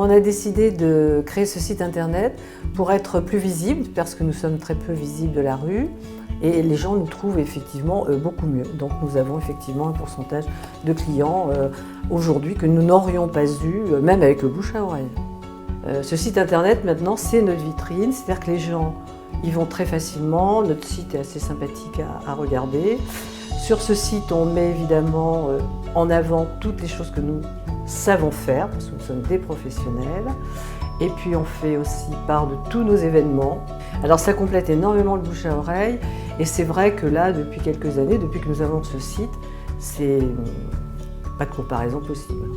On a décidé de créer ce site internet pour être plus visible, parce que nous sommes très peu visibles de la rue et les gens nous trouvent effectivement beaucoup mieux. Donc nous avons effectivement un pourcentage de clients aujourd'hui que nous n'aurions pas eu, même avec le bouche à oreille. Ce site internet maintenant c'est notre vitrine, c'est-à-dire que les gens y vont très facilement, notre site est assez sympathique à regarder. Sur ce site on met évidemment en avant toutes les choses que nous savons faire, parce que nous sommes des professionnels. Et puis on fait aussi part de tous nos événements. Alors ça complète énormément le bouche à oreille. Et c'est vrai que là, depuis quelques années, depuis que nous avons ce site, c'est pas de comparaison possible.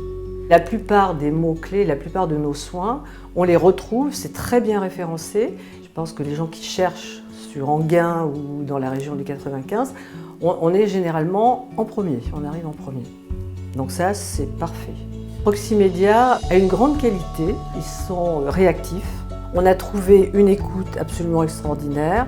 La plupart des mots-clés, la plupart de nos soins, on les retrouve, c'est très bien référencé. Je pense que les gens qui cherchent sur Enghien ou dans la région du 95, on est généralement en premier, on arrive en premier. Donc ça, c'est parfait. Proximédia a une grande qualité, ils sont réactifs. On a trouvé une écoute absolument extraordinaire,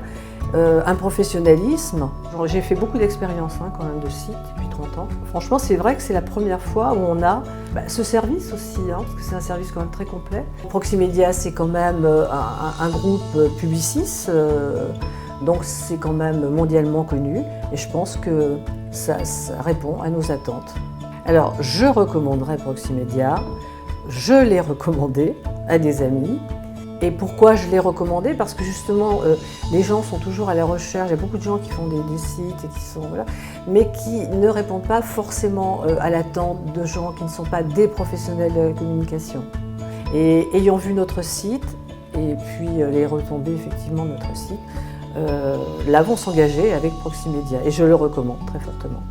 un professionnalisme. J'ai fait beaucoup d'expériences quand même de site depuis 30 ans. Franchement, c'est vrai que c'est la première fois où on a ce service aussi, parce que c'est un service quand même très complet. Proximédia, c'est quand même un groupe Publicis, donc c'est quand même mondialement connu et je pense que ça répond à nos attentes. Alors, je recommanderais Proximédia, je l'ai recommandé à des amis. Et pourquoi je l'ai recommandé? Parce que justement, les gens sont toujours à la recherche, il y a beaucoup de gens qui font des sites, et qui sont, voilà, mais qui ne répondent pas forcément à l'attente de gens qui ne sont pas des professionnels de la communication. Et ayant vu notre site, et puis les retombées effectivement de notre site, là vont s'engager avec Proximédia, et je le recommande très fortement.